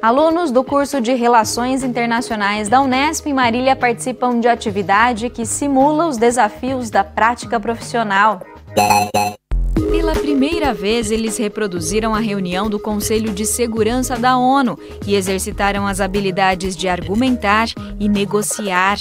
Alunos do curso de Relações Internacionais da Unesp em Marília participam de atividade que simula os desafios da prática profissional. Pela primeira vez, eles reproduziram a reunião do Conselho de Segurança da ONU e exercitaram as habilidades de argumentar e negociar.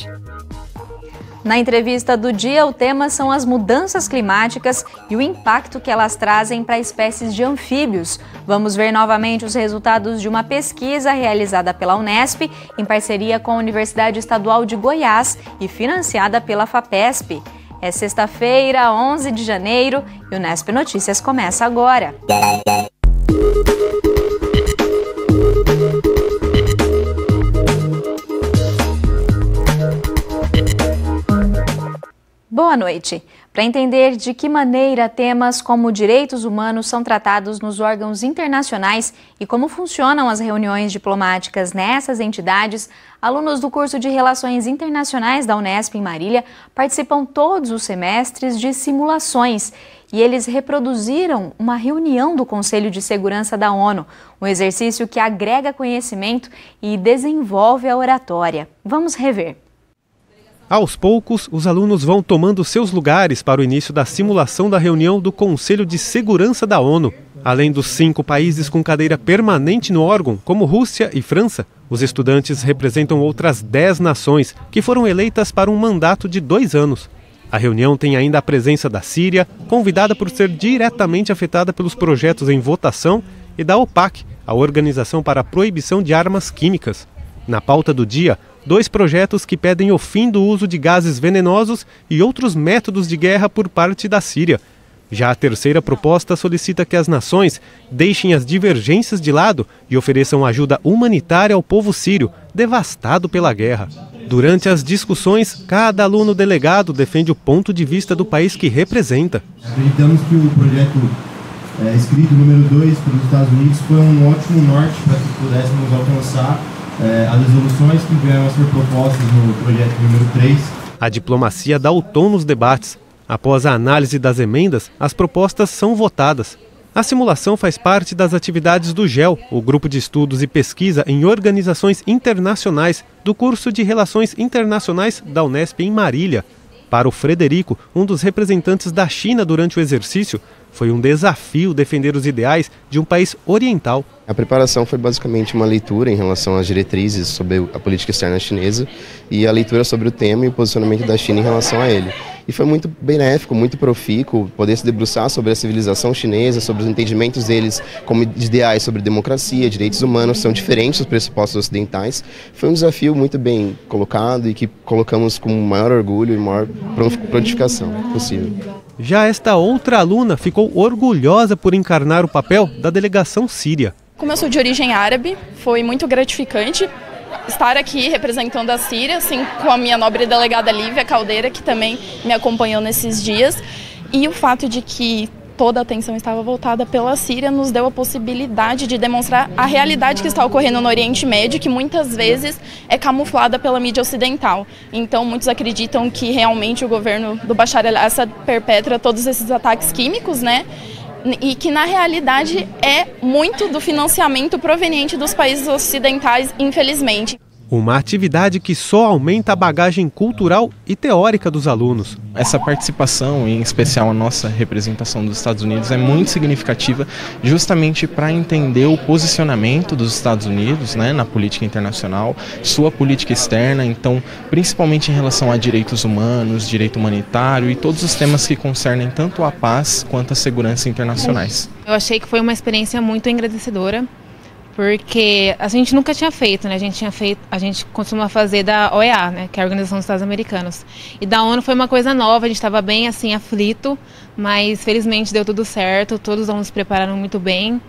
Na entrevista do dia, o tema são as mudanças climáticas e o impacto que elas trazem para espécies de anfíbios. Vamos ver novamente os resultados de uma pesquisa realizada pela Unesp, em parceria com a Universidade Estadual de Goiás e financiada pela FAPESP. É sexta-feira, 11 de janeiro, e o Unesp Notícias começa agora. Boa noite. Para entender de que maneira temas como direitos humanos são tratados nos órgãos internacionais e como funcionam as reuniões diplomáticas nessas entidades, alunos do curso de Relações Internacionais da Unesp em Marília participam todos os semestres de simulações e eles reproduziram uma reunião do Conselho de Segurança da ONU, um exercício que agrega conhecimento e desenvolve a oratória. Vamos rever. Aos poucos, os alunos vão tomando seus lugares para o início da simulação da reunião do Conselho de Segurança da ONU. Além dos 5 países com cadeira permanente no órgão, como Rússia e França, os estudantes representam outras 10 nações que foram eleitas para um mandato de 2 anos. A reunião tem ainda a presença da Síria, convidada por ser diretamente afetada pelos projetos em votação, e da OPAC, a Organização para a Proibição de Armas Químicas. Na pauta do dia, 2 projetos que pedem o fim do uso de gases venenosos e outros métodos de guerra por parte da Síria. Já a terceira proposta solicita que as nações deixem as divergências de lado e ofereçam ajuda humanitária ao povo sírio, devastado pela guerra. Durante as discussões, cada aluno delegado defende o ponto de vista do país que representa. Acreditamos que o projeto escrito número 2 pelos Estados Unidos foi um ótimo norte para que pudéssemos alcançar as resoluções que vieram a ser propostas no projeto número 3. A diplomacia dá o tom nos debates. Após a análise das emendas, as propostas são votadas. A simulação faz parte das atividades do GEL, o Grupo de Estudos e Pesquisa em Organizações Internacionais, do curso de Relações Internacionais da Unesp em Marília. Para o Frederico, um dos representantes da China durante o exercício, foi um desafio defender os ideais de um país oriental. A preparação foi basicamente uma leitura em relação às diretrizes sobre a política externa chinesa e a leitura sobre o tema e o posicionamento da China em relação a ele. E foi muito benéfico, muito profícuo poder se debruçar sobre a civilização chinesa, sobre os entendimentos deles como ideais sobre democracia, direitos humanos, são diferentes dos pressupostos ocidentais. Foi um desafio muito bem colocado e que colocamos com o maior orgulho e maior prontificação possível. Já esta outra aluna ficou orgulhosa por encarnar o papel da delegação síria. Como eu sou de origem árabe, foi muito gratificante estar aqui representando a Síria, assim com a minha nobre delegada Lívia Caldeira, que também me acompanhou nesses dias. E o fato de que toda a atenção estava voltada pela Síria nos deu a possibilidade de demonstrar a realidade que está ocorrendo no Oriente Médio, que muitas vezes é camuflada pela mídia ocidental. Então muitos acreditam que realmente o governo do Bashar al-Assad perpetra todos esses ataques químicos, né? E que na realidade é muito do financiamento proveniente dos países ocidentais, infelizmente. Uma atividade que só aumenta a bagagem cultural e teórica dos alunos. Essa participação, em especial a nossa representação dos Estados Unidos, é muito significativa justamente para entender o posicionamento dos Estados Unidos, né, na política internacional, sua política externa, então principalmente em relação a direitos humanos, direito humanitário e todos os temas que concernem tanto a paz quanto a segurança internacionais. Eu achei que foi uma experiência muito engrandecedora, porque a gente nunca tinha feito, né? A gente costuma fazer da OEA, né? Que é a Organização dos Estados Americanos. E da ONU foi uma coisa nova, a gente estava bem assim aflito, mas felizmente deu tudo certo, todos os alunos se prepararam muito bem.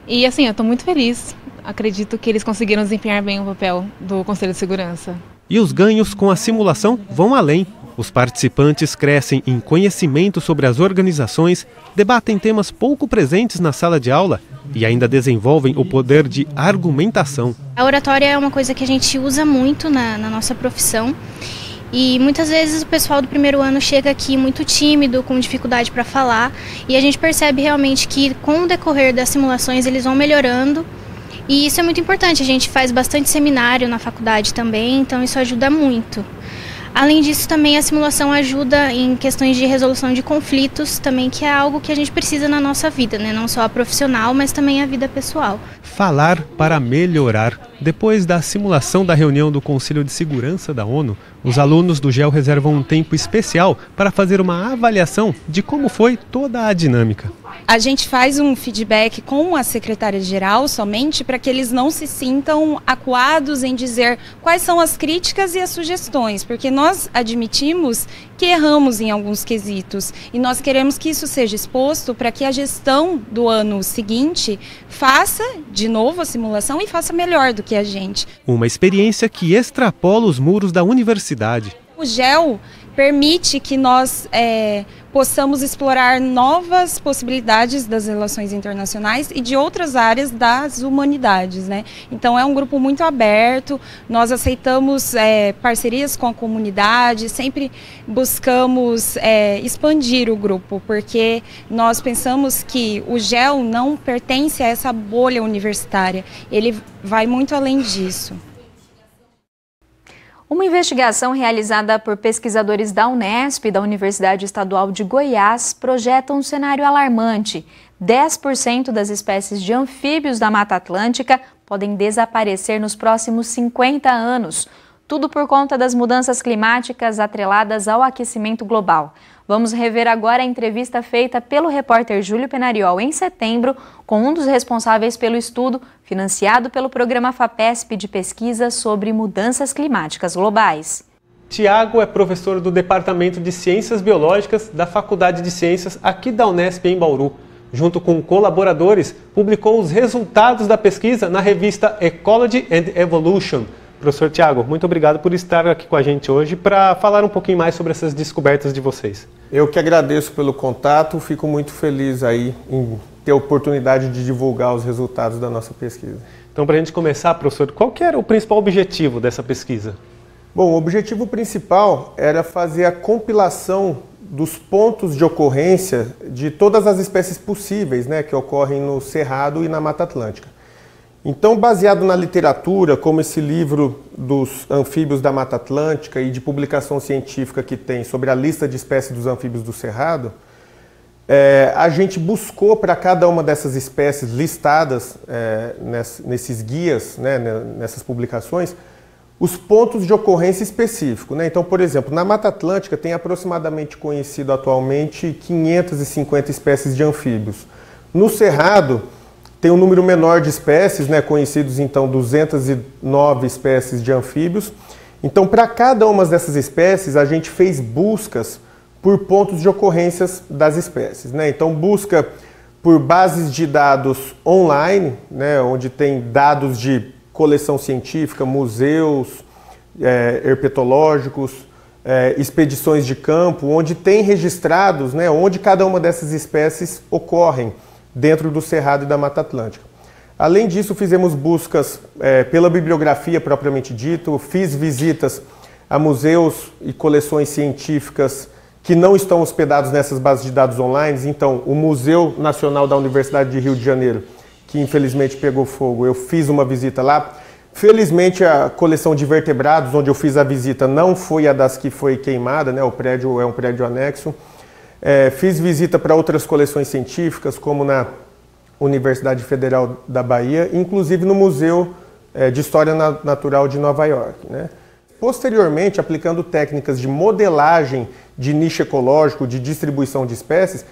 E assim, eu estou muito feliz, acredito que eles conseguiram desempenhar bem o papel do Conselho de Segurança. E os ganhos com a simulação vão além. Os participantes crescem em conhecimento sobre as organizações, debatem temas pouco presentes na sala de aula e ainda desenvolvem o poder de argumentação. A oratória é uma coisa que a gente usa muito na nossa profissão e muitas vezes o pessoal do primeiro ano chega aqui muito tímido, com dificuldade para falar, e a gente percebe realmente que com o decorrer das simulações eles vão melhorando E isso é muito importante, a gente faz bastante seminário na faculdade também, então isso ajuda muito. Além disso, também a simulação ajuda em questões de resolução de conflitos, também, que é algo que a gente precisa na nossa vida, né? Não só a profissional, mas também a vida pessoal. Falar para melhorar. Depois da simulação da reunião do Conselho de Segurança da ONU, os alunos do GEL reservam um tempo especial para fazer uma avaliação de como foi toda a dinâmica. A gente faz um feedback com a secretária-geral somente para que eles não se sintam acuados em dizer quais são as críticas e as sugestões, porque nós admitimos que erramos em alguns quesitos e nós queremos que isso seja exposto para que a gestão do ano seguinte faça de novo a simulação e faça melhor do que a gente. Uma experiência que extrapola os muros da universidade. O GEL permite que nós possamos explorar novas possibilidades das relações internacionais e de outras áreas das humanidades, né? Então é um grupo muito aberto, nós aceitamos parcerias com a comunidade, sempre buscamos expandir o grupo, porque nós pensamos que o GEL não pertence a essa bolha universitária, ele vai muito além disso. Uma investigação realizada por pesquisadores da Unesp e da Universidade Estadual de Goiás projeta um cenário alarmante. 10% das espécies de anfíbios da Mata Atlântica podem desaparecer nos próximos 50 anos. Tudo por conta das mudanças climáticas atreladas ao aquecimento global. Vamos rever agora a entrevista feita pelo repórter Júlio Penariol em setembro com um dos responsáveis pelo estudo, financiado pelo programa FAPESP de pesquisa sobre mudanças climáticas globais. Tiago é professor do Departamento de Ciências Biológicas da Faculdade de Ciências aqui da Unesp em Bauru. Junto com colaboradores, publicou os resultados da pesquisa na revista Ecology and Evolution. Professor Tiago, muito obrigado por estar aqui com a gente hoje para falar um pouquinho mais sobre essas descobertas de vocês. Eu que agradeço pelo contato, fico muito feliz aí em ter a oportunidade de divulgar os resultados da nossa pesquisa. Então, para a gente começar, professor, qual que era o principal objetivo dessa pesquisa? Bom, o objetivo principal era fazer a compilação dos pontos de ocorrência de todas as espécies possíveis, né, que ocorrem no Cerrado e na Mata Atlântica. Então, baseado na literatura, como esse livro dos anfíbios da Mata Atlântica e de publicação científica que tem sobre a lista de espécies dos anfíbios do Cerrado, a gente buscou para cada uma dessas espécies listadas nesses guias, né, nessas publicações, os pontos de ocorrência específicos, né? Então, por exemplo, na Mata Atlântica tem aproximadamente conhecido atualmente 550 espécies de anfíbios. No Cerrado tem um número menor de espécies, né, conhecidos então 209 espécies de anfíbios. Então, para cada uma dessas espécies, a gente fez buscas por pontos de ocorrências das espécies, né? Então, busca por bases de dados online, né, onde tem dados de coleção científica, museus herpetológicos, expedições de campo, onde tem registrados, né, onde cada uma dessas espécies ocorrem dentro do Cerrado e da Mata Atlântica. Além disso, fizemos buscas pela bibliografia propriamente dito, fiz visitas a museus e coleções científicas que não estão hospedados nessas bases de dados online. Então, o Museu Nacional da Universidade de Rio de Janeiro, que infelizmente pegou fogo, eu fiz uma visita lá. Felizmente, a coleção de vertebrados, onde eu fiz a visita, não foi a das que foi queimada, né? O prédio é um prédio anexo. Fiz visita para outras coleções científicas, como na Universidade Federal da Bahia, inclusive no Museu de História Natural de Nova York, né? Posteriormente, aplicando técnicas de modelagem de nicho ecológico, de distribuição de espécies,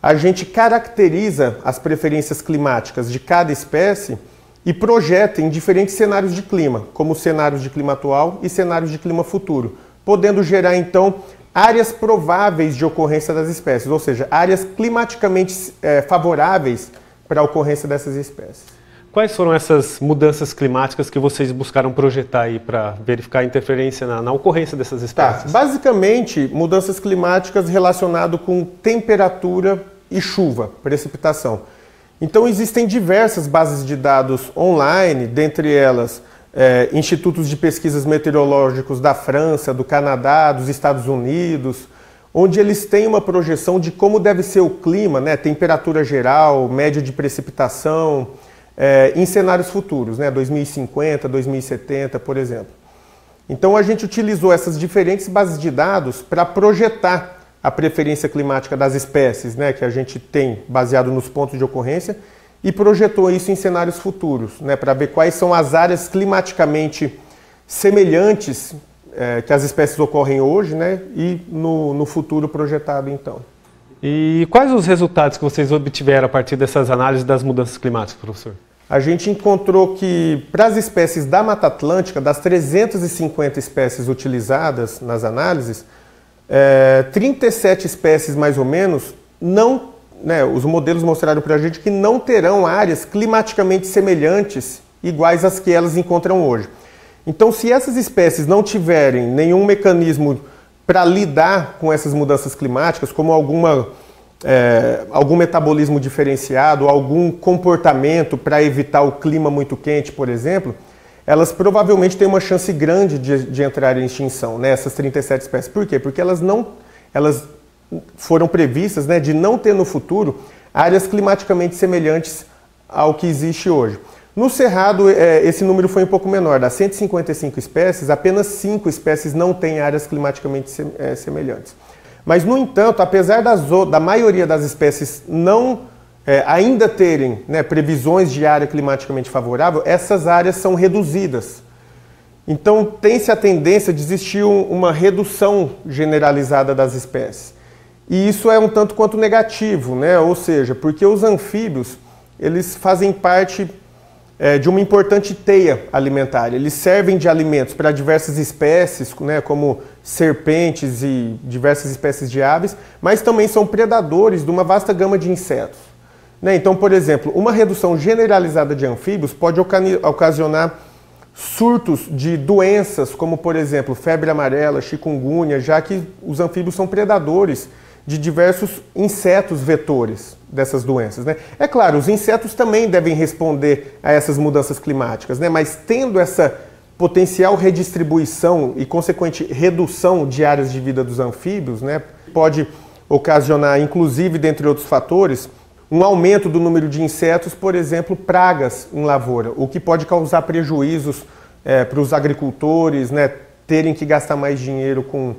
a gente caracteriza as preferências climáticas de cada espécie e projeta em diferentes cenários de clima, como cenários de clima atual e cenários de clima futuro, podendo gerar, então, áreas prováveis de ocorrência das espécies, ou seja, áreas climaticamente favoráveis para a ocorrência dessas espécies. Quais foram essas mudanças climáticas que vocês buscaram projetar aí para verificar a interferência na ocorrência dessas espécies? Basicamente, mudanças climáticas relacionadas com temperatura e chuva, precipitação. Então, existem diversas bases de dados online, dentre elas institutos de pesquisas meteorológicos da França, do Canadá, dos Estados Unidos, onde eles têm uma projeção de como deve ser o clima, né? Temperatura geral, média de precipitação, em cenários futuros, né, 2050, 2070, por exemplo. Então a gente utilizou essas diferentes bases de dados para projetar a preferência climática das espécies, né, que a gente tem baseado nos pontos de ocorrência, e projetou isso em cenários futuros, né, para ver quais são as áreas climaticamente semelhantes que as espécies ocorrem hoje, né, e no futuro projetado então. E quais os resultados que vocês obtiveram a partir dessas análises das mudanças climáticas, professor? A gente encontrou que para as espécies da Mata Atlântica, das 350 espécies utilizadas nas análises, 37 espécies mais ou menos, os modelos mostraram para a gente que não terão áreas climaticamente semelhantes iguais às que elas encontram hoje. Então, se essas espécies não tiverem nenhum mecanismo para lidar com essas mudanças climáticas, como algum metabolismo diferenciado, algum comportamento para evitar o clima muito quente, por exemplo, elas provavelmente têm uma chance grande de entrar em extinção, né, essas 37 espécies. Por quê? Porque elas foram previstas, né, de não ter no futuro áreas climaticamente semelhantes ao que existe hoje. No Cerrado, esse número foi um pouco menor. Das 155 espécies, apenas 5 espécies não têm áreas climaticamente semelhantes. Mas, no entanto, apesar da maioria das espécies não ainda terem, né, previsões de área climaticamente favorável, essas áreas são reduzidas. Então, tem-se a tendência de existir uma redução generalizada das espécies. E isso é um tanto quanto negativo, né? Ou seja, porque os anfíbios, eles fazem parte de uma importante teia alimentar. Eles servem de alimentos para diversas espécies, né, como serpentes e diversas espécies de aves, mas também são predadores de uma vasta gama de insetos. Né? Então, por exemplo, uma redução generalizada de anfíbios pode ocasionar surtos de doenças, como, por exemplo, febre amarela, chikungunya, já que os anfíbios são predadores de diversos insetos vetores dessas doenças, né? É claro, os insetos também devem responder a essas mudanças climáticas, né? Mas tendo essa potencial redistribuição e consequente redução de áreas de vida dos anfíbios, né, pode ocasionar, inclusive, dentre outros fatores, um aumento do número de insetos, por exemplo, pragas em lavoura, o que pode causar prejuízos para os agricultores, né, terem que gastar mais dinheiro com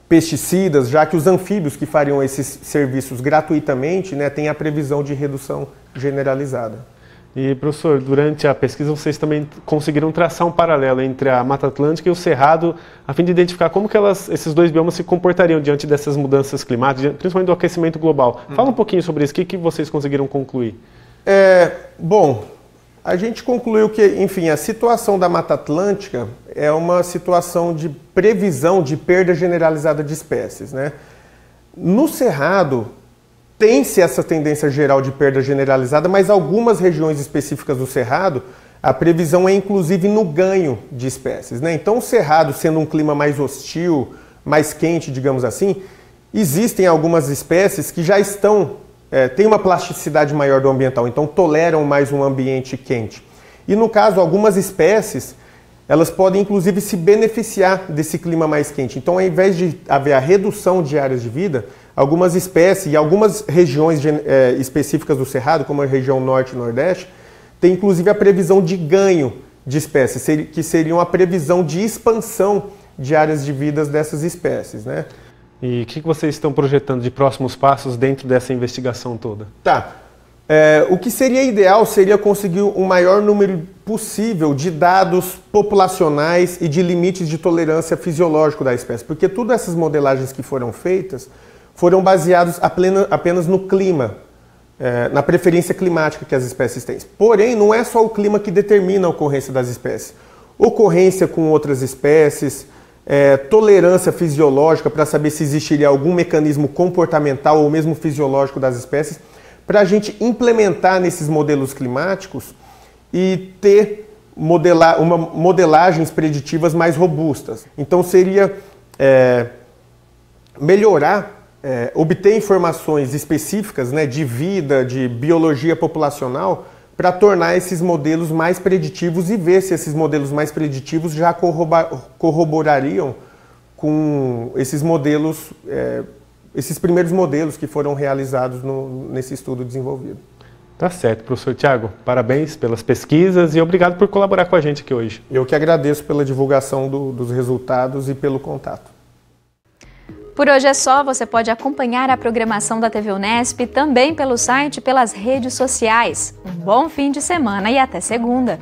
pesticidas, já que os anfíbios que fariam esses serviços gratuitamente, né, têm a previsão de redução generalizada. E, professor, durante a pesquisa vocês também conseguiram traçar um paralelo entre a Mata Atlântica e o Cerrado, a fim de identificar como que esses dois biomas se comportariam diante dessas mudanças climáticas, principalmente do aquecimento global. Fala um pouquinho sobre isso, o que vocês conseguiram concluir? Bom, a gente concluiu que, enfim, a situação da Mata Atlântica é uma situação de previsão de perda generalizada de espécies, né? No Cerrado, tem-se essa tendência geral de perda generalizada, mas algumas regiões específicas do Cerrado, a previsão é inclusive no ganho de espécies, né? Então, o Cerrado, sendo um clima mais hostil, mais quente, digamos assim, existem algumas espécies que já têm uma plasticidade maior do ambiental, então toleram mais um ambiente quente. E, no caso, algumas espécies, elas podem inclusive se beneficiar desse clima mais quente. Então, ao invés de haver a redução de áreas de vida, algumas espécies e algumas regiões específicas do Cerrado, como a região norte e nordeste, tem inclusive a previsão de ganho de espécies, que seriam a previsão de expansão de áreas de vida dessas espécies, né? E o que vocês estão projetando de próximos passos dentro dessa investigação toda? O que seria ideal seria conseguir o maior número possível de dados populacionais e de limites de tolerância fisiológico da espécie, porque todas essas modelagens que foram feitas foram baseados apenas no clima, na preferência climática que as espécies têm. Porém, não é só o clima que determina a ocorrência das espécies. Ocorrência com outras espécies, tolerância fisiológica para saber se existiria algum mecanismo comportamental ou mesmo fisiológico das espécies, para a gente implementar nesses modelos climáticos e ter modelagens preditivas mais robustas. Então seria obter informações específicas, né, de vida, de biologia populacional, para tornar esses modelos mais preditivos e ver se esses modelos mais preditivos já corroborariam com esses modelos, esses primeiros modelos que foram realizados nesse estudo desenvolvido. Tá certo, professor Tiago. Parabéns pelas pesquisas e obrigado por colaborar com a gente aqui hoje. Eu que agradeço pela divulgação dos resultados e pelo contato. Por hoje é só. Você pode acompanhar a programação da TV Unesp também pelo site e pelas redes sociais. Um bom fim de semana e até segunda.